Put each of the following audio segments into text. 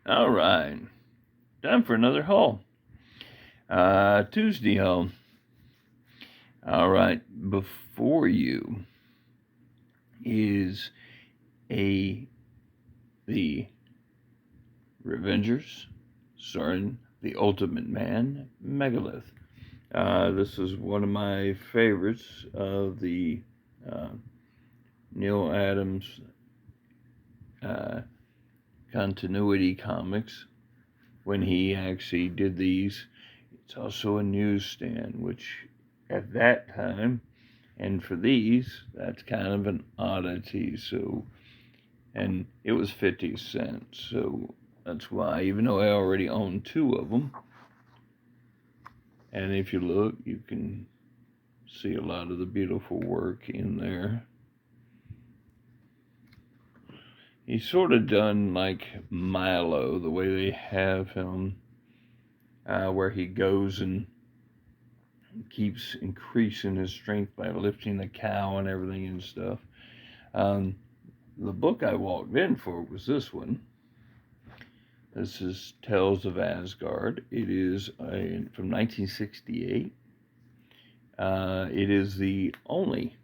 All right, time for another haul. Tuesday haul. All right, before you is a the Revengers, starring the Ultimate Man, Megalith. This is one of my favorites of the uh, Neil Adams uh, continuity comics. When he actually did these, it's also a newsstand, which at that time, and for these, that's kind of an oddity. So, and it was 50 cents. So that's why, even though I already own two of them, and if you look, you can see a lot of the beautiful work in there. He's sort of done like Milo, the way they have him, where he goes and keeps increasing his strength by lifting the cow and everything and stuff. Um, the book I walked in for was this one. This is Tales of Asgard. It is from 1968. It is the only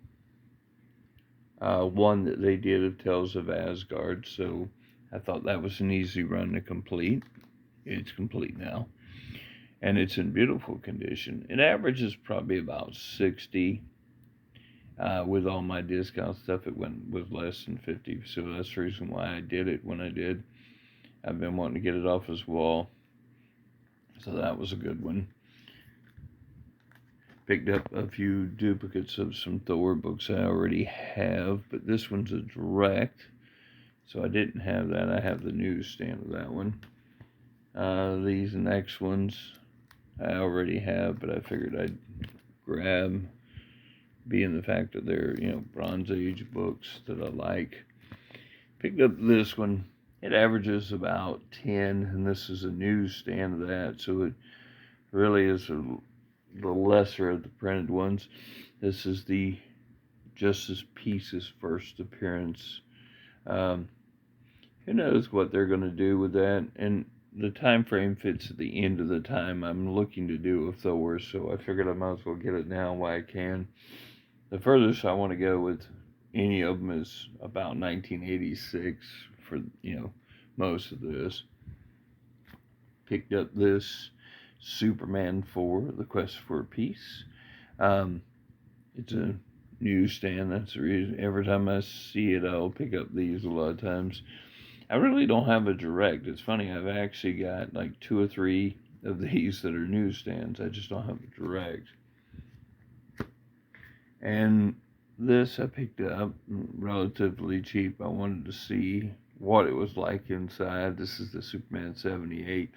one that they did of Tales of Asgard, so I thought that was an easy run to complete. It's complete now, and it's in beautiful condition. It averages probably about 60. With all my discount stuff, it went with less than 50, so that's the reason why I did it when I did. I've been wanting to get it off his wall, so that was a good one. Picked up a few duplicates of some Thor books I already have, but this one's a direct, so I didn't have that. I have the newsstand of that one. These next ones I already have, but I figured I'd grab, being the fact that they're, Bronze Age books that I like. Picked up this one. It averages about 10, and this is a newsstand of that, so it really is the lesser of the printed ones. This is the Justice Peace's first appearance. Who knows what they're going to do with that? And the time frame fits at the end of the time I'm looking to do with Thor, so I figured I might as well get it now while I can. The furthest I want to go with any of them is about 1986 for, most of this. Picked up this Superman 4, The Quest for Peace. It's a newsstand. That's the reason. Every time I see it, I'll pick up these a lot of times. I really don't have a direct. It's funny, I've actually got like 2 or 3 of these that are newsstands. I just don't have a direct. And this I picked up relatively cheap. I wanted to see what it was like inside. This is the Superman 78.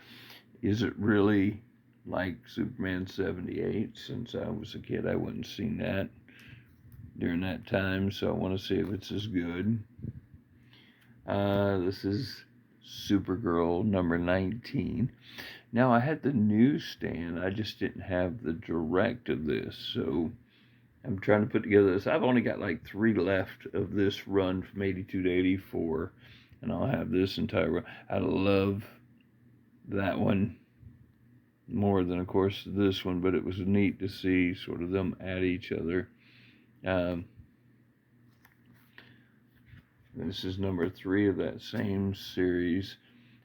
Is it really like Superman 78? Since I was a kid, I wouldn't seen that during that time, so I want to see if it's as good. This is Supergirl number 19. Now, I had the newsstand, I just didn't have the direct of this, so I'm trying to put together this. I've only got like 3 left of this run from 82 to 84, and I'll have this entire run. I love that one more than, of course, this one, but it was neat to see sort of them at each other. This is number 3 of that same series.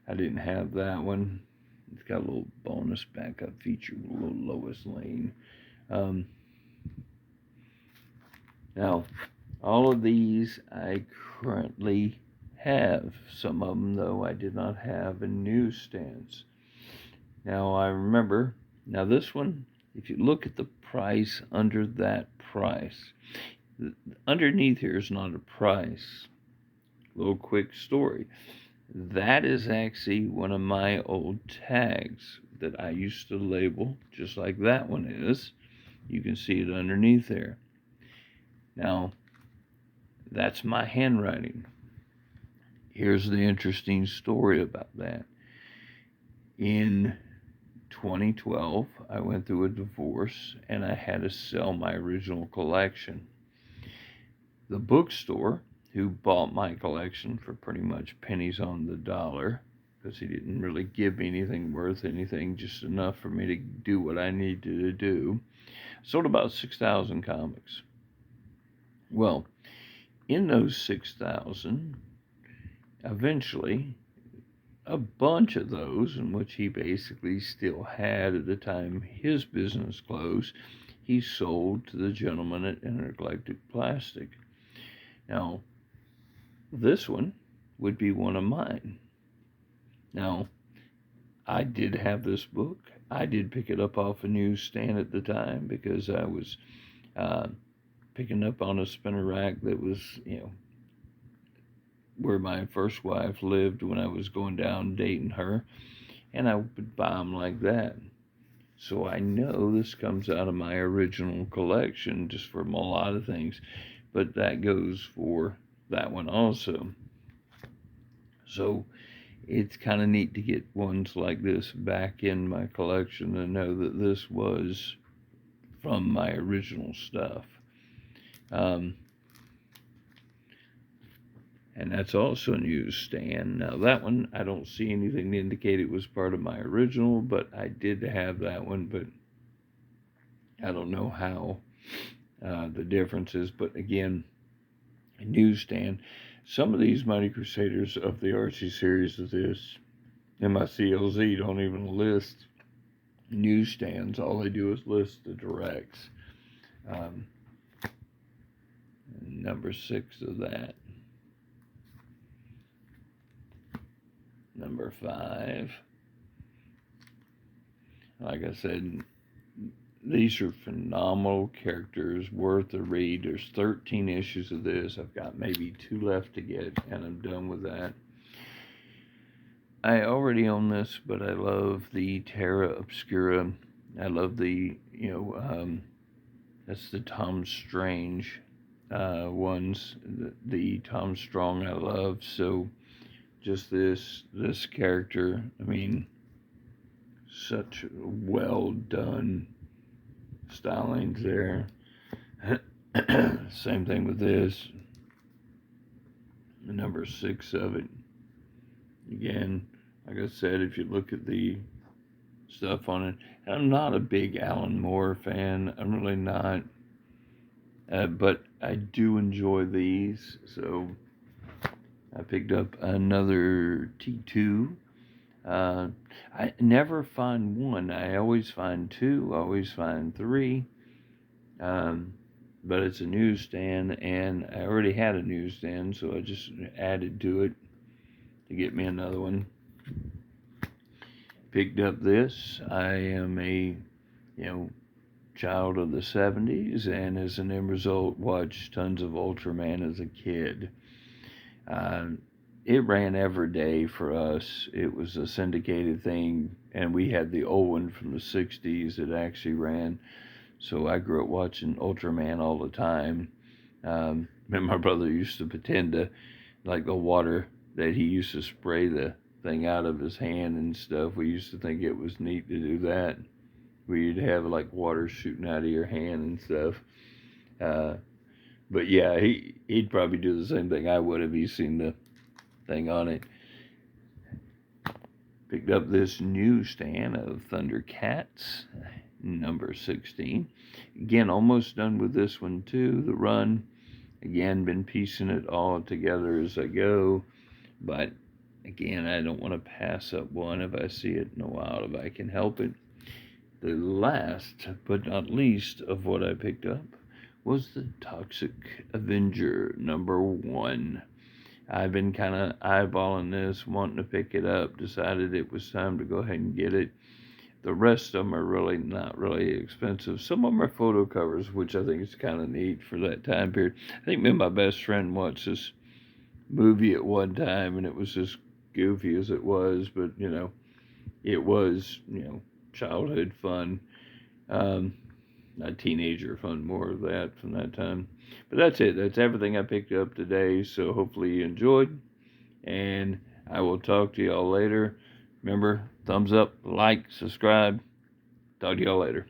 I didn't have that one. It's got a little bonus backup feature with a little Lois Lane. Now, all of these I currently have. Some of them, though, I did not have in newsstands. Now, I remember, this one, if you look at the price under that price, underneath here is not a price. Little quick story. That is actually one of my old tags that I used to label, just like that one is. You can see it underneath there. Now, that's my handwriting. Here's the interesting story about that. In 2012, I went through a divorce and I had to sell my original collection. The bookstore, who bought my collection for pretty much pennies on the dollar, because he didn't really give me anything worth anything, just enough for me to do what I needed to do. Sold about 6,000 comics. Well, in those 6,000, eventually, a bunch of those, in which he basically still had at the time his business closed, he sold to the gentleman at Intergalactic Plastic. Now, this one would be one of mine. Now, I did have this book. I did pick it up off a newsstand at the time because I was picking up on a spinner rack that was, where my first wife lived when I was going down dating her, and I would buy them like that. So I know this comes out of my original collection just from a lot of things, but that goes for that one also. So it's kind of neat to get ones like this back in my collection and know that this was from my original stuff. And that's also a newsstand. Now that one, I don't see anything to indicate it was part of my original, but I did have that one, but I don't know how the difference is. But again, a newsstand. Some of these Mighty Crusaders of the Archie series of this, MICLZ, don't even list newsstands. All they do is list the directs. Number 6 of that. Number 5. Like I said, these are phenomenal characters, worth a read. There's 13 issues of this. I've got maybe 2 left to get, and I'm done with that. I already own this, but I love the Terra Obscura. I love the, that's the Tom Strange ones. The Tom Strong I love. So just this character, I mean, such well done stylings there. Same thing with this. The number 6 of it. Again, like I said, if you look at the stuff on it, I'm not a big Alan Moore fan. I'm really not. But I do enjoy these. So I picked up another T2. I never find one. I always find 2. I always find 3. But it's a newsstand, and I already had a newsstand, so I just added to it to get me another one. Picked up this. I am a, child of the 70s, and as an end result, watched tons of Ultraman as a kid. It ran every day for us. It was a syndicated thing, and we had the old one from the 60s that actually ran. So I grew up watching Ultraman all the time. And my brother used to pretend to, like the water that he used to spray the thing out of his hand and stuff. We used to think it was neat to do that. We'd have like water shooting out of your hand and stuff. But yeah, he'd probably do the same thing I would if he seen the thing on it. Picked up this newsstand of Thundercats, number 16. Again, almost done with this one too, the run. Again, been piecing it all together as I go. But again, I don't want to pass up one if I see it in a while, if I can help it. The last, but not least, of what I picked up was the Toxic Avenger, number 1. I've been kind of eyeballing this, wanting to pick it up, decided it was time to go ahead and get it. The rest of them are really not really expensive. Some of them are photo covers, which I think is kind of neat for that time period. I think me and my best friend watched this movie at one time, and it was as goofy as it was, but, it was, childhood fun. Not teenager fun, more of that from that time. But that's it. That's everything I picked up today. So hopefully you enjoyed. And I will talk to y'all later. Remember, thumbs up, like, subscribe. Talk to y'all later.